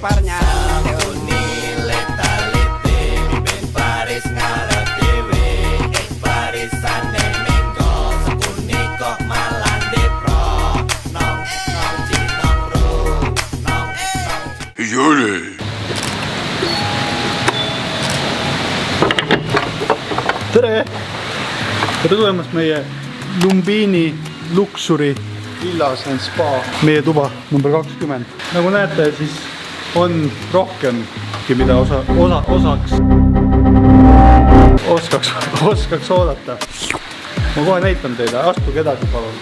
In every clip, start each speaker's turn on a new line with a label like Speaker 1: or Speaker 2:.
Speaker 1: parnya niille talite ben paris ngarep dewe parisan minggo sepuniko malan depro nong cinong ro nong jole.
Speaker 2: Tere tulemast meie Lumbini luksuri villas and spa, meie tuba number 20. Nagu näete, siis on rohkemgi, mida oskaks oodata. Ma kohe näitan teile, astuge edasi palun.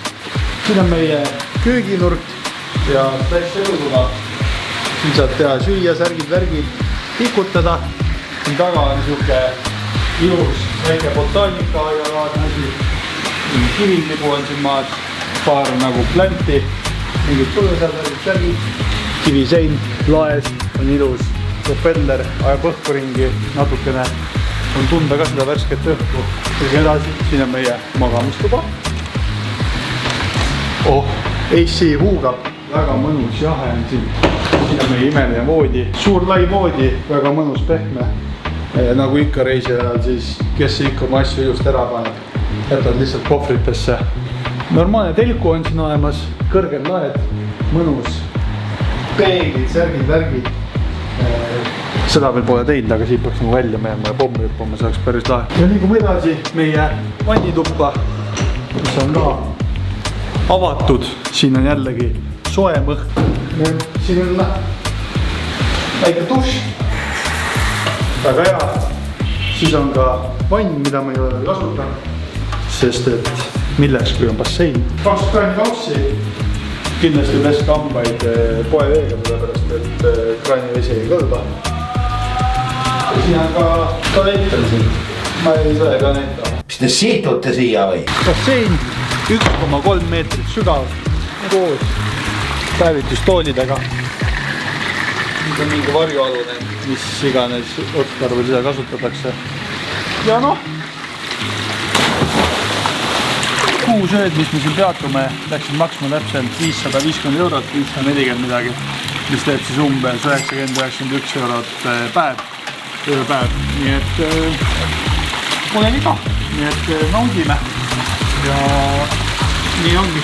Speaker 2: Siin on meie kööginurk ja elutuba. Siin saab teha süüa, särgid, värgid, pikutada. Siin taga on niisugune ilus väike botaanika ja laadne asi. Kivilibu on siin maas, paar nagu planti, mingid põõsad, kivisein, laes on ilus, propeller ajab õhku ringi natukene, on tunda ka seda värsket õhku. Ja edasi, siin on meie magamistuba. AC huugab, väga mõnus jahe on siin. Siin on meie imeline voodi, suur lai voodi, väga mõnus pehme. Nagu ikka reisi ajal, siis kes ikka oma asju just ära paneb, jätad lihtsalt kohvritesse. Normaalne telku on siin olemas, kõrged laed, mõnus, peeglid, särgid, värgid. Seda veel pole teinud, aga siit peaks nagu välja minema ja pommi hüppama, see oleks päris lahe. Ja liigume edasi meie vannituppa, mis on ka avatud. Siin on jällegi soem õhk. Siin on väike dušš. Väga hea. Siis on ka vann, mida ma ei ole kasutanud, sest et milleks, kui on bassein. 2 kraanikaussi. Kindlasti peske hambaid poeveega, sellepärast et kraanivesi ei kõlba. Ja siin on ka kaneetel siin. Ma ei saa ka näita.
Speaker 1: Mis te siitute siia või?
Speaker 2: Bassein 1,3 meetrit sügav koos päevitustoolidega. Nüüd on mingi varjualune, mis iganes otstarvel seda kasutatakse. Ja noh, kuusööd, mis me siin peatume, läksid maksma täpselt 550 €, 540 midagi, mis teeb siis umbes 90-91 € päev, ööpäev. Nii et pole viga, nii et naudime ja nii ongi.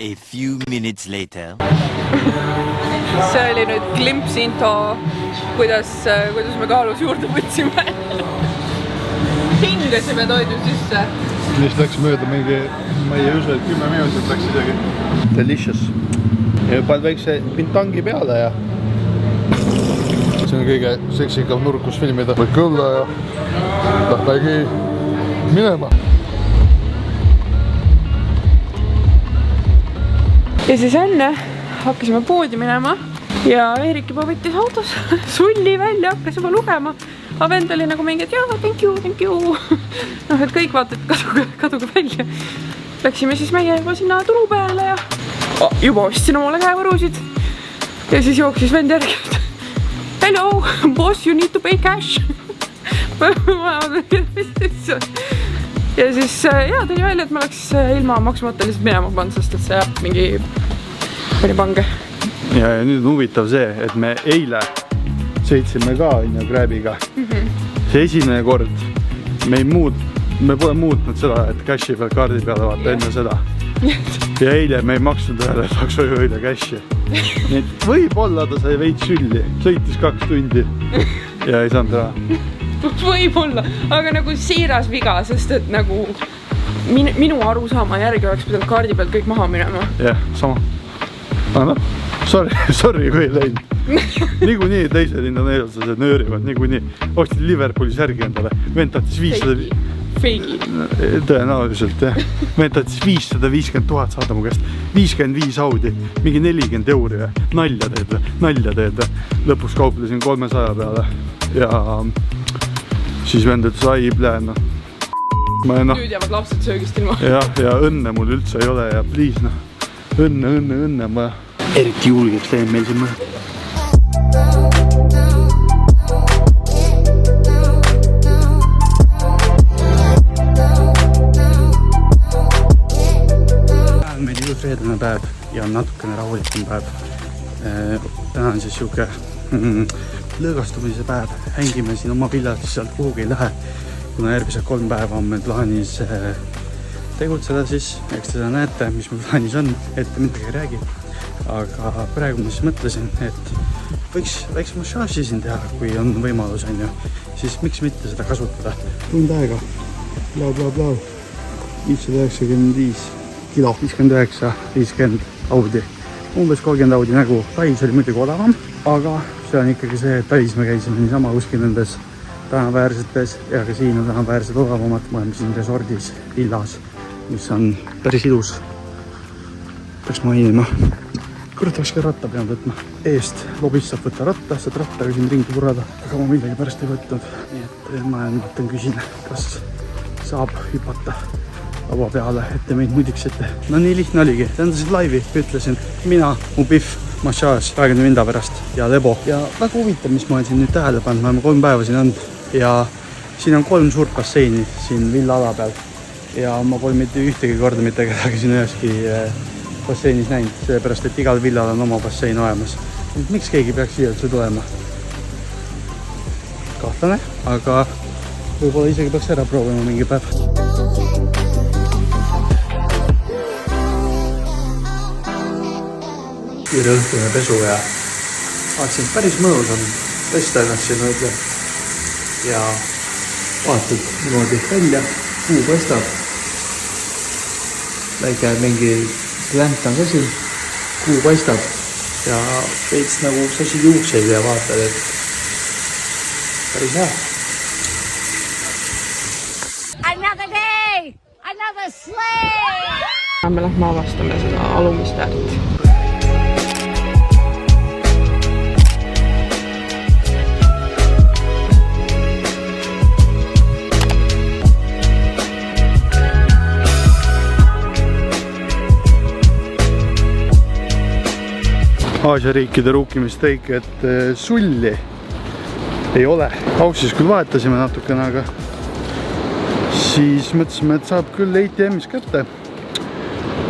Speaker 3: A few minutes later.
Speaker 4: See oli nüüd klimps info, kuidas me kaalus juurde võtsime. Hingasime toidu sisse.
Speaker 2: Mis läks mööda mingi, ma ei usu, et 10 minutit läks isegi. Delicious. Ja paned väikse pintangi peale ja see on kõige seksikam nurk, kus filmida. Või kõlla ja lähmegi minema.
Speaker 4: Ja siis enne hakkasime poodi minema ja Eerik juba võttis autos sulli välja, hakkas juba lugema. Aga vend oli nagu mingi, et jaa, thank you. Noh, et kõik vaatad kaduga välja. Läksime siis meie juba sinna turu peale ja juba ostsin omale käevõrusid. Ja siis jooksis vend järgi. Hello, boss, you need to pay cash. Ja siis tuli välja, et ma läks ilma maksmata lihtsalt minema pannud, sest et see jääb mingi päri pange.
Speaker 2: Ja nüüd on huvitav see, et me eile sõitsime ka Graabiga. See esimene kord me pole muutnud seda, et cashi peal kaardi peale vaata enne seda. Ja eile me ei maksnud ühele taksojuhile cashi. Nii et võib-olla ta sai veits sülli, sõitis 2 tundi ja ei saanud ära.
Speaker 4: Võib-olla, aga nagu siiras viga, sest et nagu minu arusaama järgi oleks pidanud kaardi pealt kõik maha minema.
Speaker 2: Jah, sama. Aga noh, sorry kui ei läinud. Niikuinii teised indoneelased nöörivad, niikuinii. Ostid Liverpooli särgi endale, vend tahtis 500...
Speaker 4: Feigi.
Speaker 2: Tõenäoliselt, jah. Vend tahtis 550 000 saada mu käest. 55 Audi, mingi 40 €. Nalja teed. Lõpuks kauplesin 300 peale. Ja siis vend ütles, ai, pläänno.
Speaker 4: Nüüd jäävad lapsed söögist ilma.
Speaker 2: Ja õnne mul üldse ei ole ja please, õnne on vaja. eriti julgeks teeb meil siin mõned. Meil ilus reedene päev ja natukene rahulikum päev. Täna on siis siuke lõõgastumise päev. Hängime siin oma villas, sealt kuhugi ei lähe. Kuna järgmised 3 päeva on meil plaanis tegutseda, siis eks te näete, mis meil plaanis on, ette midagi ei räägi. Aga praegu ma siis mõtlesin, et võiks väikse massaaži siin teha, kui on võimalus, on ju. Siis miks mitte seda kasutada? Tund aega. Blau. 595 kilo, 59, 50 Audi. Umbes 30 Audi nägu. Tais oli muidugi odavam, aga see on ikkagi see, et Tais me käisime niisama kuskil nendes tänaväärsetes ja ka siin on tänaväärsed odavamad. Me oleme siin resordis, villas, mis on päris ilus. Peaks mainima. Kurat, oleks ka ratta peanud võtma. Eest lobist saab võtta ratta, saad rattaga siin ringi purada, aga ma millegi pärast ei võtnud. Nii et ma mõtlen küsin, kas saab hüpata lava peale, ette meid muidiks ette. No nii lihtne oligi. Tändasin laivi, ütlesin mina, mu pihv, massaaž 20 minda pärast ja lebo. Ja väga huvitav, mis ma olen siin nüüd tähele pannud. Me oleme 3 päeva siin olnud ja siin on 3 suurt basseini siin villa ala peal. Ja ma pole mitte ühtegi korda mitte kedagi siin üheski basseinis näinud, seepärast, et igal villal on oma bassein olemas. Miks keegi peaks siia üldse tulema? Kahtlane, aga võib-olla isegi peaks ära proovima mingi päev. Kiire õhtune pesu ja vaatasin, päris mõnus on pesta ennast siin õige. Ja vaatad niimoodi välja, kuu pestab. Väike mingi klänt on ka siin, kuu paistab ja veits nagu sasid juukseid ja vaatad, et päris hea.
Speaker 5: Another day, another slave!
Speaker 4: Me lähme avastame seda alumist äärt.
Speaker 2: Aasia riikide ruukimisteik, et sulli ei ole. Auksis küll vahetasime natukene, aga siis mõtlesime, et saab küll ATM-is kätte.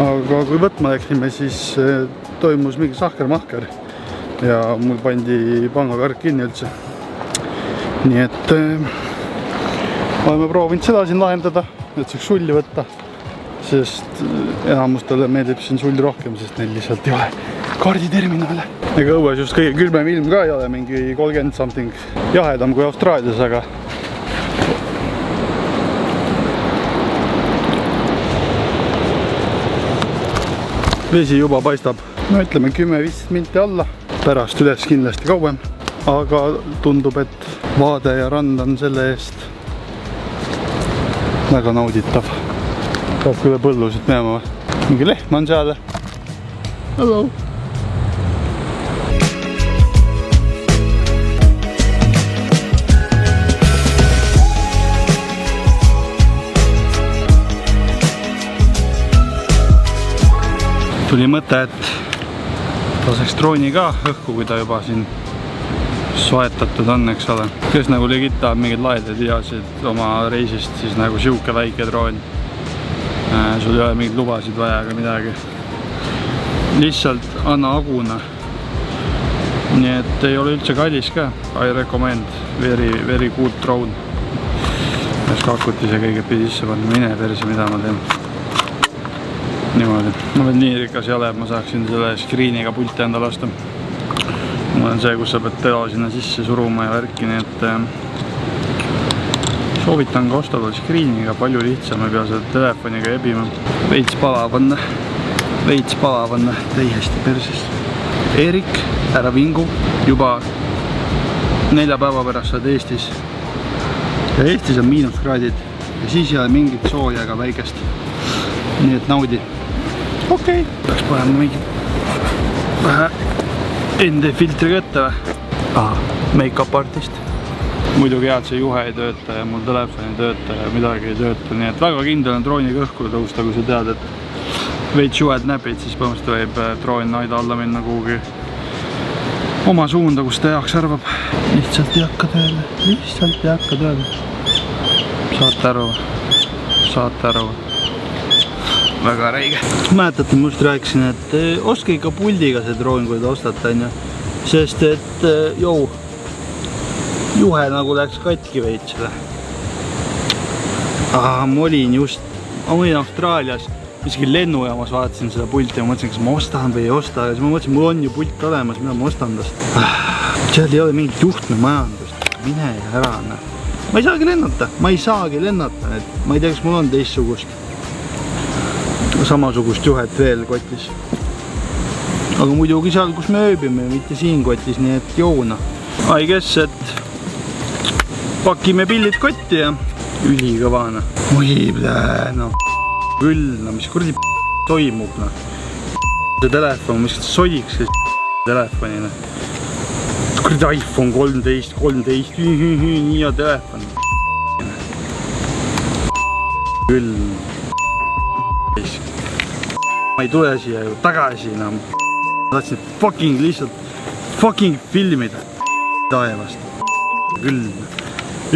Speaker 2: Aga kui võtma läksime, siis toimus mingi sahker-mahker ja mul pandi pangakaart kinni üldse. Nii et oleme proovinud seda siin lahendada, et saaks sulli võtta, sest enamustele meeldib siin sulli rohkem, sest neil lihtsalt ei ole kaarditerminale. Ega õues just kõige külmem ilm ka ei ole, mingi 30 something jahedam kui Austraalias, aga vesi juba paistab. No ütleme 10-15 minti alla, pärast üles kindlasti kauem, aga tundub, et vaade ja rand on selle eest väga nauditav. Saab küll põllusid minema. Mingi lehm on seal. Hello! Tuli mõte, et laseks drooni ka õhku, kui ta juba siin soetatud on, eks ole. Kes nagu legit tahab mingid laeded ideaalsid oma reisist, siis nagu siuke väike droon. Sul ei ole mingid lubasid vaja ega midagi. Lihtsalt anna aguna. Nii et ei ole üldse kallis ka. I recommend. Very good drone. Kas kakutis ja kõige pidi sisse panna. Mine perse, mida ma teen. Niimoodi. Ma veel nii rikas ei ole, et ma saaksin selle screeniga pulti enda lasta. Mul on see, kus sa pead telo sinna sisse suruma ja värki, nii et soovitan ka ostada screeniga, palju lihtsam, ei pea seda telefoniga ebima. Veits palav on täiesti perses. Erik, ära vingu, juba 4 päeva pärast saad Eestis. Ja Eestis on miinuskraadid ja siis ei ole mingit sooja ega väikest. Nii et naudi. Okei. Peaks panema mingi vähe enda filtri kätte või? Make-up artist. Muidugi head see juhe ei tööta ja mul telefon ei tööta ja midagi ei tööta. Nii et väga kindel on drooniga õhku tõusta, kui sa tead, et veits juhed näpid, siis põhimõtteliselt võib droon aida alla minna kuhugi oma suunda, kus ta heaks arvab. Lihtsalt ei hakka tööle, lihtsalt ei hakka tööle. Saate aru? Saate aru? Väga räige. Mäletate, ma just rääkisin, et ostke ikka puldiga see droon, kui te ostate, on ju. Sest et juhe nagu läks katki veitsele. Ma olin Austraalias, isegi lennujaamas vaatasin seda pulti ja mõtlesin, kas ma ostan või ei osta. Ja siis ma mõtlesin, mul on ju pult olemas, mida ma ostan tast. Seal ei ole mingit juhtmemajandust, mine ära. Ma ei saagi lennata, ma ei tea, kas mul on teistsugust samasugust juhet veel kotis. Aga muidugi seal, kus me ööbime, mitte siin kotis, nii et joona. I guess, et pakime pillid kotti ja ülikõvana. Oi, küll, mis kuradi toimub. See telefon, mis sodiks see telefonina. Kuradi iPhone 13, nii hea telefon. Küll. Ma ei tule siia ju tagasi enam. Tahtsin lihtsalt filmida taevast. Küll.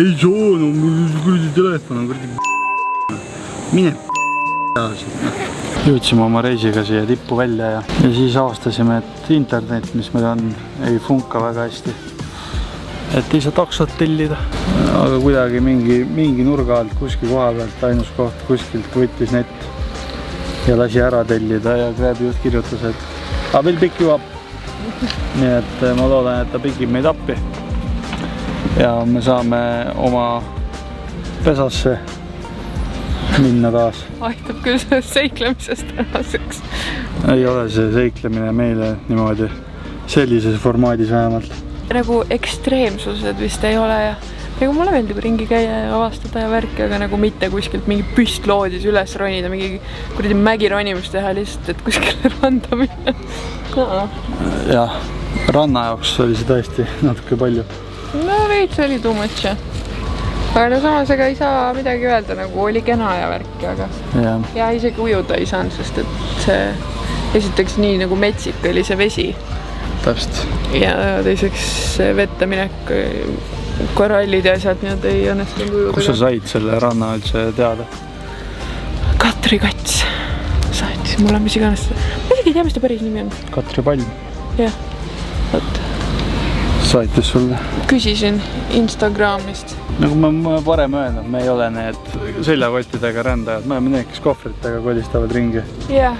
Speaker 2: Ei saa, no mul kuradi telefon on kuradi. Mine jõudsime oma reisiga siia tippu välja ja siis avastasime, et internet, mis meil on, ei funka väga hästi. Et ei saa taksot tellida. Aga kuidagi mingi nurga alt kuskil koha pealt, ainus koht kuskilt võttis net ja lasi ära tellida ja Grab'i just kirjutas, et will pick you up. Nii et ma loodan, et ta pikib meid appi ja me saame oma pesasse minna taas.
Speaker 4: Aitab küll sellest seiklemisest tänaseks.
Speaker 2: Ei ole see seiklemine meile niimoodi sellises formaadis vähemalt.
Speaker 4: Nagu ekstreemsused vist ei ole ja nagu mulle meeldib ringi käia ja avastada ja värki, aga nagu mitte kuskilt mingi püstloodis üles ronida, mingi kuradi mägironimist teha lihtsalt, et kuskile randa minna.
Speaker 2: Jah, ranna jaoks oli see tõesti natuke palju.
Speaker 4: No veits oli too much. Aga no samas ega ei saa midagi öelda, nagu oli kena ja värki, aga ja isegi ujuda ei saanud, sest et see esiteks nii nagu metsik oli see vesi.
Speaker 2: Täpselt.
Speaker 4: Ja teiseks vette minek, korallid ja asjad, nii et ei õnnestunud ujuda.
Speaker 2: Kus sa said selle ranna üldse teada?
Speaker 4: Katri Kats saatis mulle, mis iganes. Ma isegi ei tea, mis ta päris nimi on.
Speaker 2: Katri Palm.
Speaker 4: Jah, võt.
Speaker 2: Saitis sulle?
Speaker 4: Küsisin Instagramist.
Speaker 2: Nagu ma varem öelnud, me ei ole need seljakottidega rändajad, me oleme need, kes kohvritega kodistavad ringi. Ja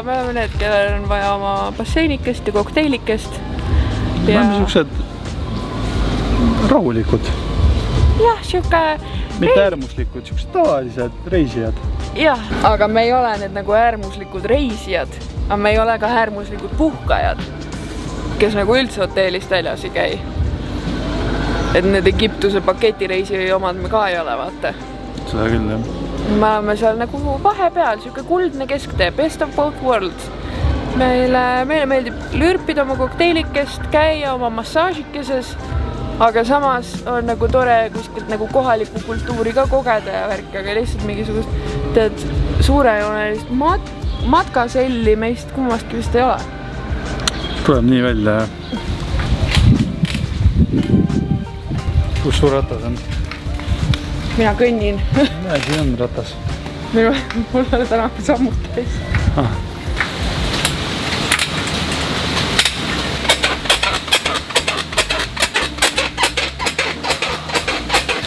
Speaker 2: me oleme need, kellel on vaja oma basseinikest ja kokteilikest. Me oleme niisugused rahulikud. Jah, siuke... Mitte äärmuslikud, niisugused tavalised reisijad. Jah, aga me ei ole need nagu äärmuslikud reisijad, aga me ei ole ka äärmuslikud puhkajad, kes nagu üldse hotellist väljas ei käi. Et need Egiptuse paketireisi omad me ka ei ole, vaata. Seda küll, jah. Me oleme seal nagu vahepeal, siuke kuldne kesktee, best of both worlds. Meile meeldib lürpida oma kokteilikest, käia oma massaažikeses, aga samas on nagu tore kuskilt nagu kohaliku kultuuri ka kogeda ja värki, aga lihtsalt mingisugust, tead, suurejoonelist matkaselli meist kummastki vist ei ole. Tuleb nii välja, jah. Kus su ratas on? Mina kõnnin. Näe, siin on ratas. Mul on täna sammud täis.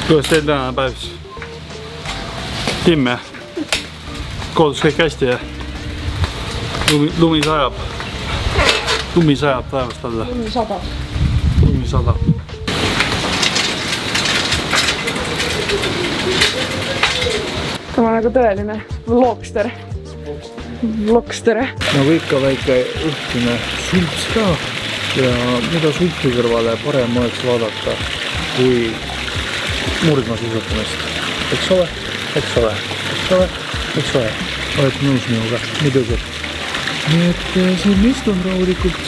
Speaker 2: Kuidas teil täna päevs? Timm, jah? Koodus kõik hästi, jah? Lumi sajab. Lumi sajab taevast alla. Lumi sadab. Lumi sadab. Tämä on nagu tõeline vlogster. Nagu ikka väike õhtune sults ka ja mida sultsi kõrvale parem oleks vaadata kui murdmaasuusatamist. Eks ole. Oled nõus minuga, muidugi. Nii et siin istun rahulikult.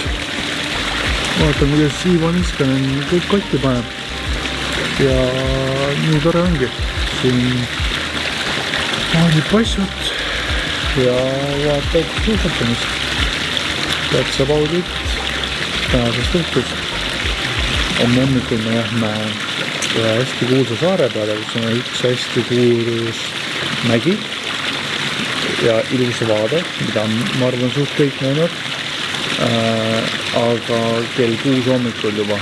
Speaker 2: Vaatan, kuidas Ivan Iskanen kõik kotti paneb. Ja nii tore ongi. Siin maanid passud, ja vaatad suusatamist. That's about it tänasest õhtust. Homme hommikul me lähme hästi kuulsa saare peale, kus on üks hästi kuulus mägi ja ilus vaade, mida ma arvan suht kõik näinud. Aga kell 6 hommikul juba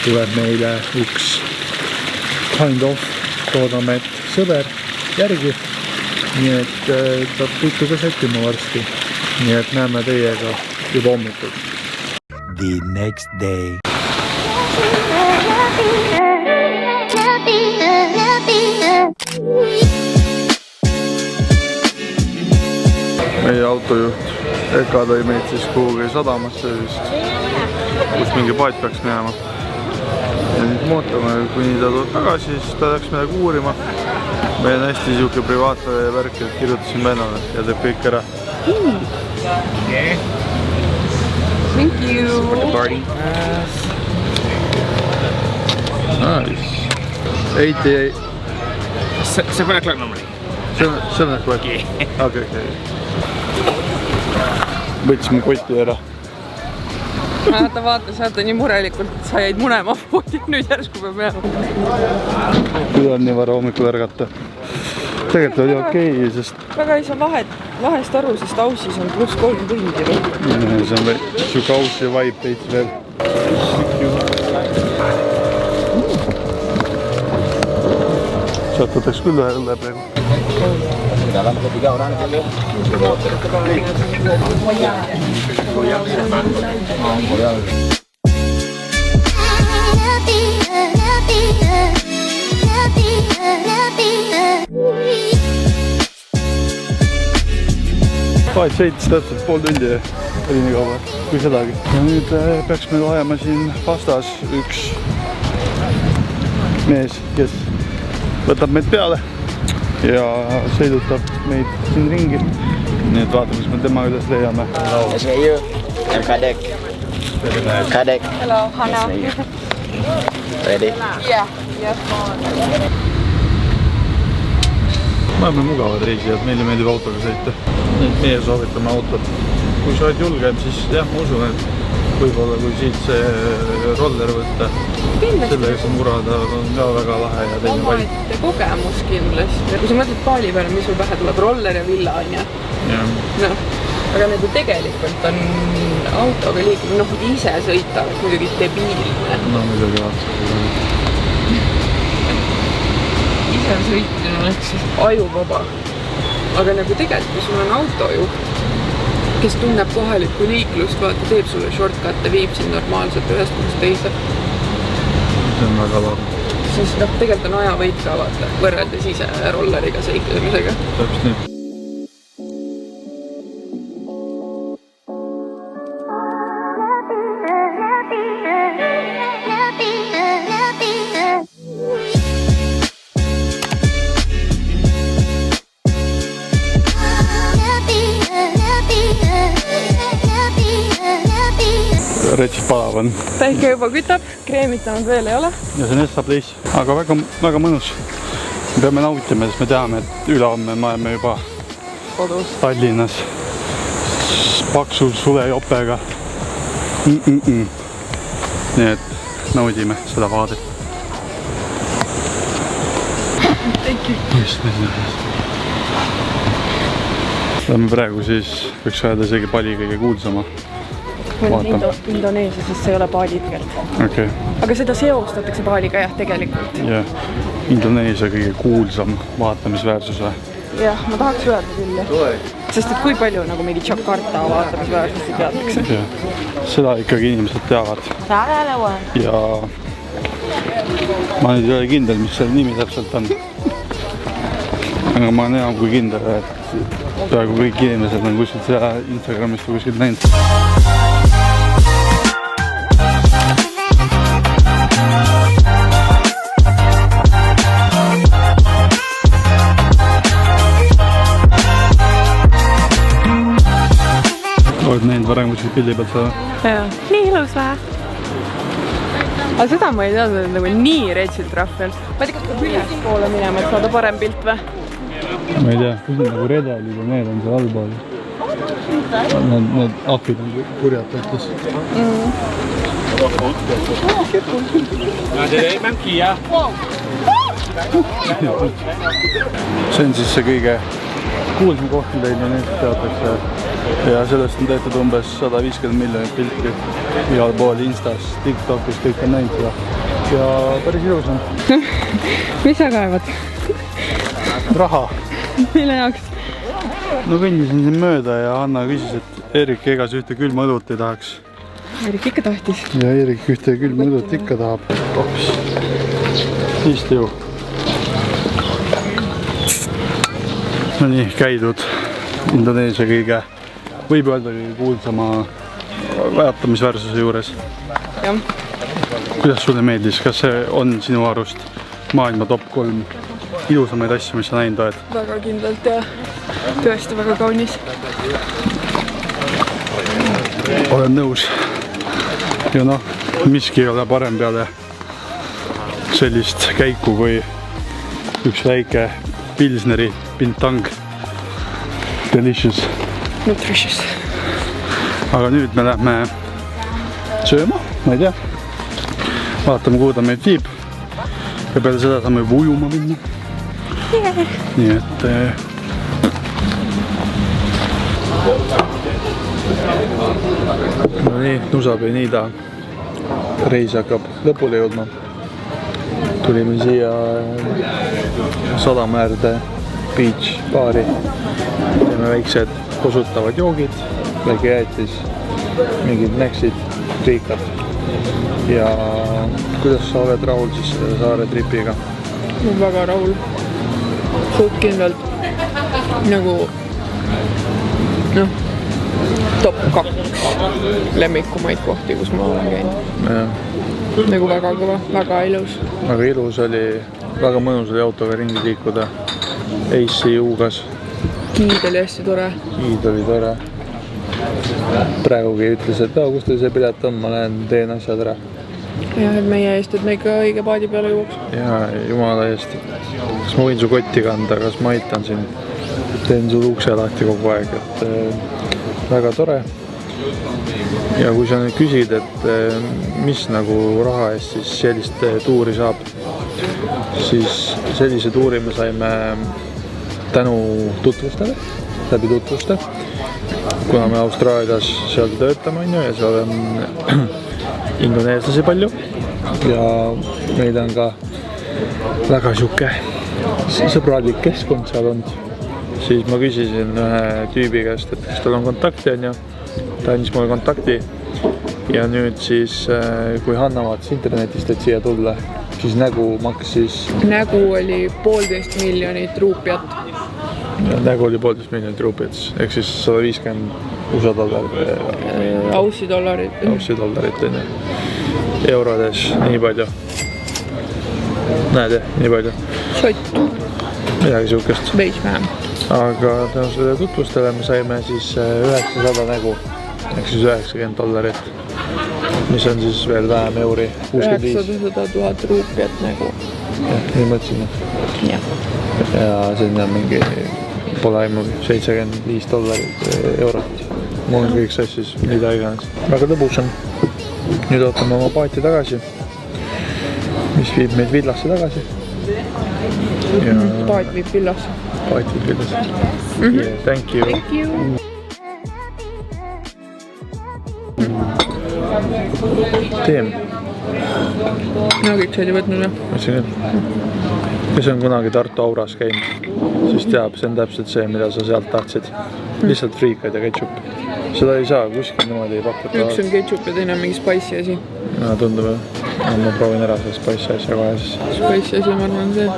Speaker 2: tuleb meile üks kind of toodame, et sõber järgi. Nii et peab kõiku ka sättima varsti. Nii et näeme teiega juba hommikul.
Speaker 3: The next day. Meie autojuht Eka tõi meid siis kuhugi sadamasse vist, kus mingi paat peaks minema. Ja nüüd mootame, kuni ta tuleb tagasi, siis ta läks midagi uurima. Meil on hästi siuke privaatne värk, et kirjutasin vennale ja teeb kõik ära.
Speaker 4: Thank you.
Speaker 2: Nice. 88.
Speaker 6: 7 o'clock normally.
Speaker 2: 7 o'clock? Okay. Võtsime koti ära.
Speaker 4: Vaata, sa oled nii murelikult, sa jäid munema poodi, nüüd järsku peab jääma.
Speaker 2: Kui on nii vara hommikul ärgata. Tegelikult oli okei, sest...
Speaker 4: Väga ei saa vahest aru, sest Aussis on +3 tundi.
Speaker 2: See on siuke Aussi vibe peits veel. Sealt võtaks küll ühe õlle praegu. Paat sõitis täpselt pool tundi oli nii kaua, kui sedagi. Ja nüüd peaks meil vajama siin vastas üks mees, kes võtab meid peale ja sõidutab meid siin ringi. Nii et vaatame, mis me tema üles leiame.
Speaker 7: Nice to meet you. I'm Kadek. Kadek.
Speaker 4: Hello, Hanna.
Speaker 7: Ready?
Speaker 4: Yeah.
Speaker 2: Me oleme mugavad reisijad, meile meeldib autoga sõita. Nii et meie soovitame autot. Kui sa oled julgem, siis jah, ma usun, et võib-olla kui siit see roller võtta, sellega sa murada on ka väga lahe ja teine valib.
Speaker 4: Omaette kogemus kindlasti. Kui sa mõtled paali peale, mis sul pähe tuleb, roller ja villa on ja? No, aga nagu tegelikult on autoga liikumine, ise sõita muidugi debiilne.
Speaker 2: No muidugi vaata.
Speaker 4: Ise sõitmine oleks siis ajuvaba. Aga nagu tegelikult, kui sul on autojuht, kes tunneb kohalikku liiklust, vaata, teeb sulle shortcut'e, viib sind normaalselt ühest kohast teise.
Speaker 2: See on väga lahe.
Speaker 4: Siis tegelikult on ajavõit ka, vaata, võrreldes ise rolleriga sõitmisega.
Speaker 2: Täpselt nii. Retsis palav on.
Speaker 4: Päike juba kütab, kreemitanud veel ei ole.
Speaker 2: Ja see on Essa-Place, aga väga mõnus. Me peame nautima, sest me teame, et ülehomme me oleme juba
Speaker 4: kodus
Speaker 2: Tallinnas paksu sulejopega. Nii et naudime seda vaadet. Oleme praegu siis, võiks öelda isegi Bali kõige kuulsama.
Speaker 4: Indoneesia, sest see ei ole Bali tegelikult.
Speaker 2: Okay.
Speaker 4: Aga seda seostatakse Baliga jah, tegelikult.
Speaker 2: Ja Indoneesia kõige kuulsam vaatamisväärsus või?
Speaker 4: Jah, ma tahaks öelda küll jah. Sest et kui palju nagu mingi Jakarta vaatamisväärsusi teatakse.
Speaker 2: Seda ikkagi inimesed teavad. Ja ma nüüd ei ole kindel, mis selle nimi täpselt on. Aga ma olen enam kui kindel, et peaaegu kõik inimesed on kuskilt seda Instagramist või kuskilt näinud. Oled näinud varem kuskilt pildi pealt seda?
Speaker 4: Jaa, nii ilus vähe. Aga seda ma ei teadnud, et nagu nii retsilt rahvel. Ma ei tea, kas peab ülespoole minema, et saada parem pilt või?
Speaker 2: ma ei tea, kus need nagu redelid ja need on seal allpool. Need ahvid on kurjad võttes. See on siis see kõige kuulsam koht, mida Indoneesias teatakse. Ja sellest on tehtud umbes 150 miljonit pilti igal pool Instas, TikTokis, kõik on näinud seda. Ja päris ilus on.
Speaker 4: Mis sa kaevad?
Speaker 2: Raha.
Speaker 4: Mille jaoks?
Speaker 2: No kõndisin siin mööda ja Anna küsis, et Erik ega see ühte külma õlut ei tahaks.
Speaker 4: Erik ikka tahtis.
Speaker 2: Ja Erik ühte külma õlut ikka tahab. Ops. Istu ju. No nii, käidud Indoneesia kõige, võib öelda kõige kuulsama vaatamisväärsuse juures.
Speaker 4: Jah.
Speaker 2: Kuidas sulle meeldis? Kas see on sinu arust maailma top 3 ilusamaid asju, mis sa näinud oled?
Speaker 4: Väga kindlalt ja tõesti väga kaunis.
Speaker 2: Olen nõus. Ja noh, miski ei ole parem peale sellist käiku kui üks väike Pilsneri Bintang. Delicious.
Speaker 4: Nutritious.
Speaker 2: Aga nüüd me lähme sööma, ma ei tea. Vaatame, kuhu ta meid viib. Ja peale seda saame juba ujuma minna. Nii et... No nii, nusab ja nii ta. Reis hakkab lõpule jõudma. Tulime siia sadama äärde beach baari. Teeme väiksed kosutavad joogid, väike jäätis, mingid näksid, triikad. Ja kuidas sa oled rahul siis selle saare tripiga?
Speaker 4: Väga rahul. Suht kindlalt nagu top 2 lemmikumaid kohti, kus ma olen käinud. Nagu väga kõva, väga ilus.
Speaker 2: Väga ilus oli, väga mõnus oli autoga ringi liikuda. AC Ugas.
Speaker 4: Giid oli hästi tore.
Speaker 2: Giid oli tore. Praegugi ütles, et kus teil see pilet on, ma lähen teen asjad ära.
Speaker 4: Ja et meie eest, et me ikka õige paadi peale jõuaks.
Speaker 2: Ja jumala eest. Kas ma võin su kotti kanda, kas ma aitan sind? Teen sul ukse lahti kogu aeg, et väga tore. Ja kui sa nüüd küsid, et mis nagu raha eest siis sellist tuuri saab, siis sellise tuuri me saime tänu tutvustele, läbi tutvuste. Kuna me Austraalias seal töötame ja seal on indoneeslasi palju ja meil on ka väga siuke sõbralik keskkond seal olnud. Siis ma küsisin ühe tüübi käest, et kas tal on kontakti on ja ta andis mulle kontakti. Ja nüüd siis, kui Hanna vaatas internetist, et siia tulla, siis nägu maksis...
Speaker 4: Nägu oli 1,5 miljonit ruupiat.
Speaker 2: Nägu oli 1,5 miljonit ruupiat, ehk siis 150 USA dollarit.
Speaker 4: Aussi dollarit.
Speaker 2: Aussi dollarit, on ju. Eurodes nii palju. Näed, nii palju.
Speaker 4: Sott.
Speaker 2: Midagi siukest.
Speaker 4: Veits vähem.
Speaker 2: Aga tänu selle tutvustele me saime siis 900 nägu, ehk siis 90 dollarit, mis on siis veel vähem euri, 65.
Speaker 4: 900 000 ruupiat nägu.
Speaker 2: Jah, nii mõtlesime.
Speaker 4: Ja
Speaker 2: sinna mingi pole ainult 75 dollarit eurot. Mul on kõik sassis, mida iganes. Väga lõbus on. Nüüd ootame oma paati tagasi, mis viib meid villasse tagasi.
Speaker 4: Paat viib villasse.
Speaker 2: Paat viib villasse. Yeah, thank you.
Speaker 4: Thank you.
Speaker 2: Teem.
Speaker 4: Nugid said ju võtnud või?
Speaker 2: Mõtlesin küll. Kes on kunagi Tartu Auras käinud, siis teab, see on täpselt see, mida sa sealt tahtsid. Lihtsalt friikad ja ketšup. Seda ei saa, kuskil niimoodi ei pakuta.
Speaker 4: Üks on ketšup ja teine on mingi spicy asi.
Speaker 2: Tundub jah. Ma proovin ära selle spicy asja kohe siis.
Speaker 4: Spicy asi, ma arvan see.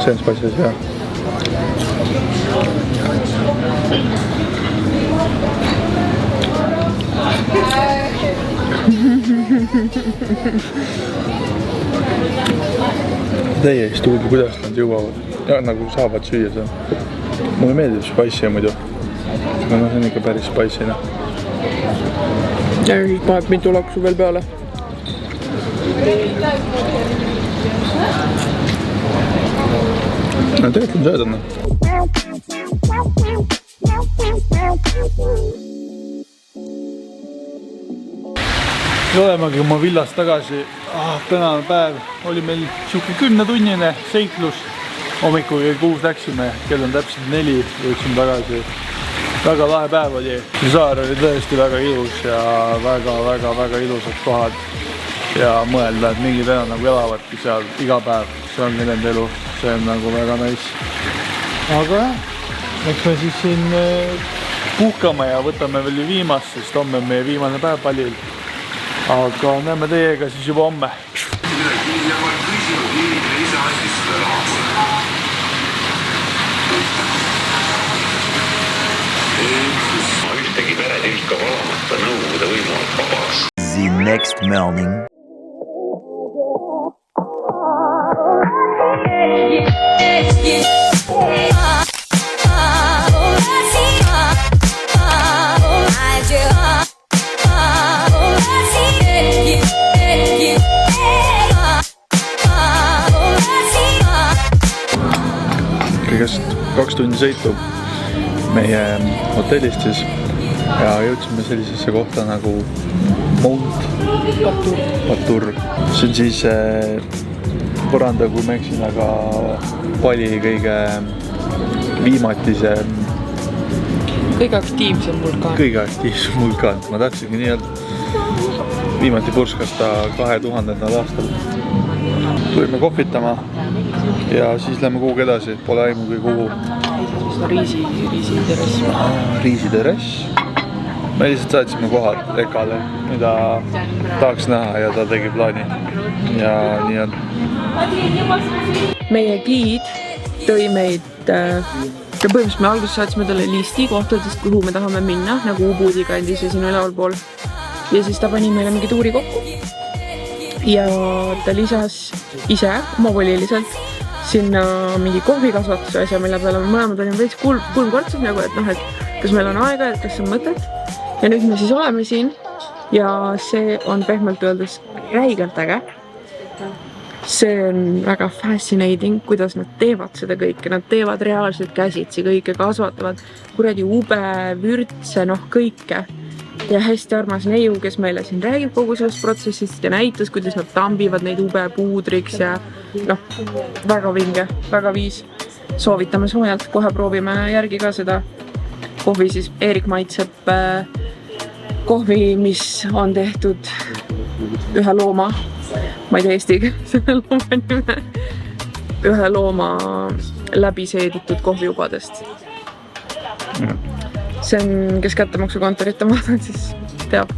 Speaker 2: See on spicy asi, jah. Täiesti huvitav, kuidas nad jõuavad ja nagu saavad süüa seda. Mulle meeldib spicy muidu. Aga see on ikka päris spicy.
Speaker 4: Ja siis paneb mitu laksu veel peale.
Speaker 3: No tegelikult on söödanud. Olemegi oma villas tagasi. Tänane päev oli meil siuke 10-tunnine seiklus. Hommikul kell 6 läksime, kell on täpselt 4, jõudsime tagasi. Väga lahe päev oli. See saar oli tõesti väga ilus ja väga ilusad kohad. Ja mõelda, et mingid enam nagu elavadki seal iga päev. See ongi nende elu. See on nagu väga nice. Aga jah, eks me siis siin puhkame ja võtame veel viimast, sest homme on meie viimane päev pallil. Aga näeme teiega siis juba homme.
Speaker 8: Ühtegi peret ilka valamata nõukogude võimu alt vabaks.
Speaker 1: The next morning.
Speaker 3: Kõigest 2 tundi sõitu meie hotellist siis ja jõudsime sellisesse kohta nagu Mount Batur. See on siis põranda, kui ma eksin, aga Bali kõige viimatisem
Speaker 4: kõige aktiivsem vulkaan.
Speaker 3: Ma tahtsingi nii öelda. Viimati purskasta 2000. aastal. Tulime kohvitama ja siis lähme kuhugi edasi, pole aimugi kuhu. Riisiterrass. Me lihtsalt saatsime kohad Ekale, mida tahaks näha ja ta tegi plaani. Ja nii on.
Speaker 4: Meie giid tõi meid, põhimõtteliselt me alguses saatsime talle listi kohtadest, kuhu me tahame minna, nagu Ubudi kandis ja siin ülevalpool. Ja siis ta pani meile mingi tuuri kokku. Ja ta lisas ise omavoliliselt sinna mingi kohvikasvatuse asja, mille peale me mõlemad olime veits kulmkortsed nagu, et noh, et kas meil on aega, et kas on mõtet. Ja nüüd me siis oleme siin ja see on pehmelt öeldes räigelt äge. See on väga fascinating, kuidas nad teevad seda kõike. Nad teevad reaalselt käsitsi kõike, kasvatavad kuradi ube, vürtse, noh kõike. Ja hästi armas neiu, kes meile siin räägib kogu sellest protsessist ja näitas, kuidas nad tambivad neid ube puudriks ja noh, väga vinge, väga viis. Soovitame soojalt, kohe proovime järgi ka seda kohvi, siis Eerik maitseb kohvi, mis on tehtud ühe looma, ma ei tea eestiga selle looma nime, ühe looma läbi seeditud kohviubadest. See on, kes kättemaksukontorit on vaadanud, siis teab.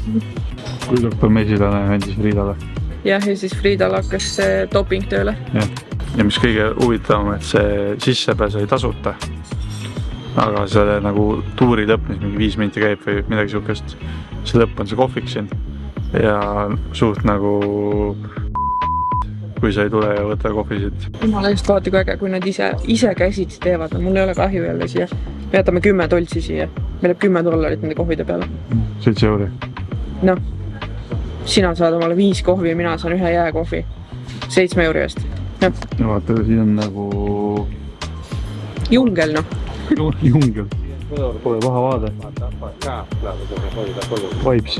Speaker 3: Kui doktor Mesilane andis Friidale.
Speaker 4: Jah, ja siis Friidal hakkas see doping tööle.
Speaker 3: Ja mis kõige huvitavam, et see sissepääs oli tasuta. Aga selle nagu tuuri lõpp, mis mingi 5 minti käib või midagi siukest. See lõpp on see kohvik siin. Ja suht nagu kui sa ei tule ja võta kohvisid.
Speaker 4: Jumala eest vaata kui äge, kui nad ise käsitsi teevad. Mul ei ole kahju jälle siia. Me jätame 10 toltsi siia. Meil jääb $10 nende kohvide peale.
Speaker 3: 7 euri.
Speaker 4: Noh, sina saad omale 5 kohvi ja mina saan 1 jääkohvi 7 euri eest. Ja
Speaker 3: vaata, siin on nagu
Speaker 4: jungel, noh.
Speaker 3: Jungel. Pole paha vaade. Vibes.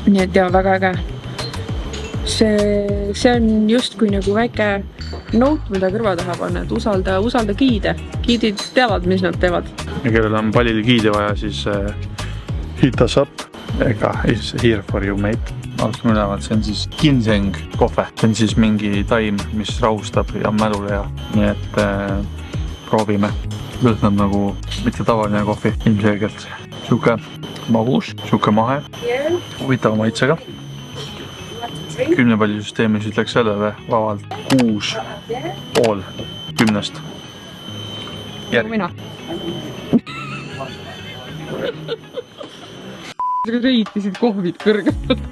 Speaker 4: Nii et jah, väga äge. See on just kui nagu väike note, mida kõrva taha panna, et usalda giide. Giidid teavad, mis nad teevad.
Speaker 3: Ja kellel on Balil giidi vaja, siis hit us up. Ega, is here for you, mate. Alustame ülevalt, see on siis ginseng kohve. See on siis mingi taim, mis rahustab ja mälule ja nii et proovime. Lõhnab nagu mitte tavaline kohvi, ilmselgelt. Siuke magus, siuke mahe, huvitava maitsega. 10 palli süsteemis ütleks sellele vabalt 6,5 10. Järg.
Speaker 4: Mina. Sa reitisid kohvid kõrgemalt.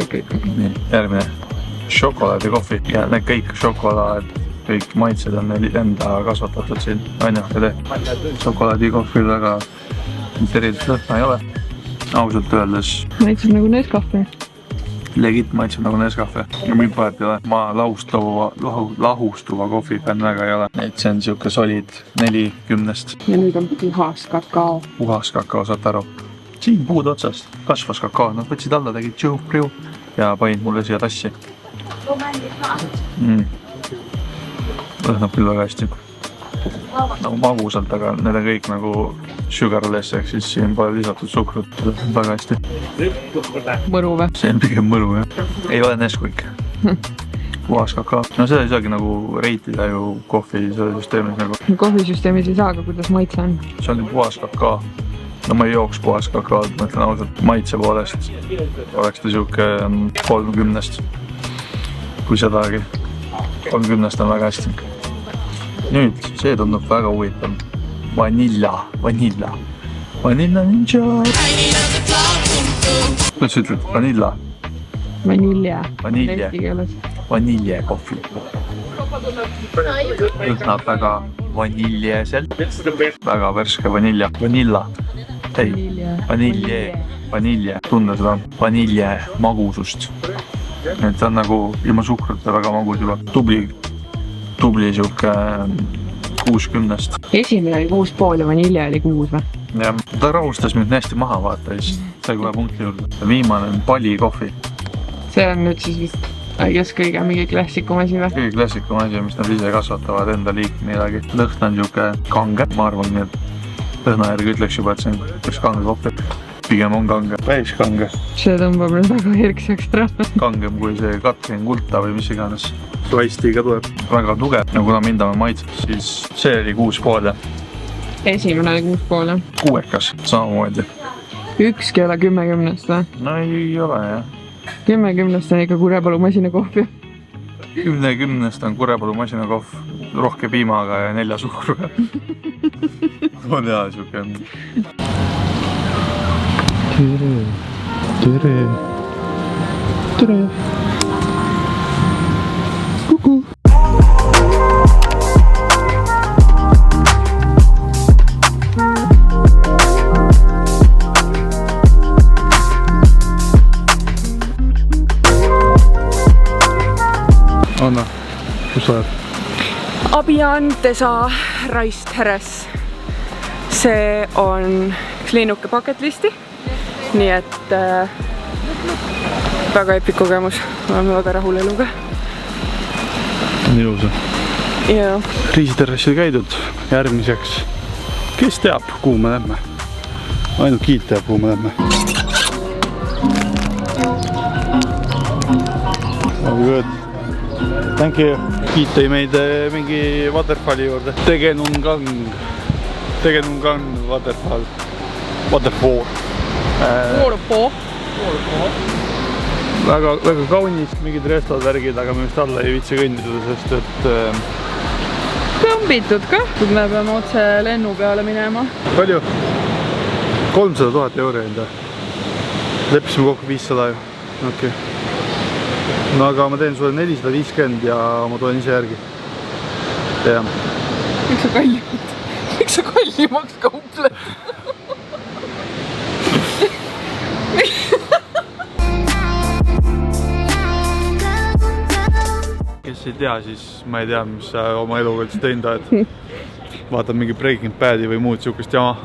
Speaker 3: Okay. Nii, järgmine. Šokolaadi kohvi ja need kõik šokolaad, kõik maitsed on enda kasvatatud siin. Ainult šokolaadi kohvil väga erilist lõhna ei ole. Ausalt öeldes.
Speaker 4: Maitseb nagu Nescafe.
Speaker 3: Legit maitseb nagu Nescafe. Mind pahat ei ole. Ma lahustuva kohvi fänn väga ei ole. Et see on siuke solid 4/10.
Speaker 4: Ja nüüd on puhas kakao.
Speaker 3: Puhas kakao, saate aru. Siin puud otsast kasvas kakao. Nad võtsid alla, tegid tšuh-priu ja panid mulle siia tassi. Lõhnab küll väga hästi. Nagu magusalt, aga need on kõik nagu sugarless, ehk siis siin pole lisatud suhkrut. Väga hästi.
Speaker 4: Mõru või?
Speaker 3: See on pigem mõru, jah. Ei ole Nesquik. Puhas kakao. No seda ei saagi nagu reitida ju kohvi selle süsteemis nagu.
Speaker 4: Kohvisüsteemis ei saa, aga kuidas maitse on?
Speaker 3: See on puhas kakao. No ma ei jooks puhas kakaod, ma ütlen ausalt. Maitse poolest oleks ta siuke 30. Kui sedagi. 30 on väga hästi. Nüüd, see tundub väga huvitav. Vanilla ninja. Kuidas sa ütled? Vanilla? Vanilje kohvi. Lõhnab väga vaniljeselt. Väga värske vanilja. Vanilje. Tunda seda vanilje magusust. Et ta on nagu ilma suhkruta väga magus juba. Tubli siuke 6/10.
Speaker 4: Esimene oli 6,5 ja vanilje oli 6 või?
Speaker 3: Ja ta rahustas mind hästi maha, vaata, ja siis sai kohe punkti juurde. Viimane on Pali kohvi.
Speaker 4: See on nüüd siis vist kõige mingi klassikum asi või?
Speaker 3: Kõige klassikum asi, mis nad ise kasvatavad enda liik midagi. Lõhn on siuke kange. Ma arvan, nii et lõhna järgi ütleks juba, et see on üks kange kohvi. Pigem on kange. Päris kange.
Speaker 4: See tõmbab nüüd väga hirksaks ära.
Speaker 3: Kangem kui see Katrin Kulta või mis iganes. Slice'iga tuleb. Väga tugev. Ja kuna mind on maitseb, siis see oli 6,5.
Speaker 4: Esimene oli 6,5.
Speaker 3: Kuuekas, samamoodi.
Speaker 4: Ükski ei ole 10/10 või?
Speaker 3: No ei ole jah.
Speaker 4: 10/10 on ikka Kurepalu masinakohv.
Speaker 3: 10/10 on Kurepalu masinakohv. Rohke piimaga ja 4 suhkruga. On hea siuke. Tere. Kuku. Anna, kus sa oled?
Speaker 4: Abiantesa Raist Heres. See on üks linnuke paketlisti. Nii et väga epic kogemus. Ma olen väga rahul eluga.
Speaker 2: On ilusa.
Speaker 4: Jaa.
Speaker 2: Riisiterrassil käidud järgmiseks. Kes teab, kuhu me lähme? Ainult Kiit teab, kuhu me lähme. Oh good. Thank you. Kiit tõi meid mingi waterfalli juurde. Tegenungang waterfall. Väga kaunis, mingid restod värgid, aga me vist alla ei viitsi kõndida, sest et
Speaker 4: Kõmbitud ka, kui me peame otse lennu peale minema.
Speaker 2: palju? 300 000 euro enda. Leppisime kokku 500 ju. Okay. No aga ma teen sulle 450 ja ma tulen ise järgi. Tean.
Speaker 4: Miks sa kallimaks kaupled?
Speaker 2: Kes ei tea, siis ma ei tea, mis sa oma eluga üldse teinud oled. Vaatad mingi Breaking Badi või muud siukest jama.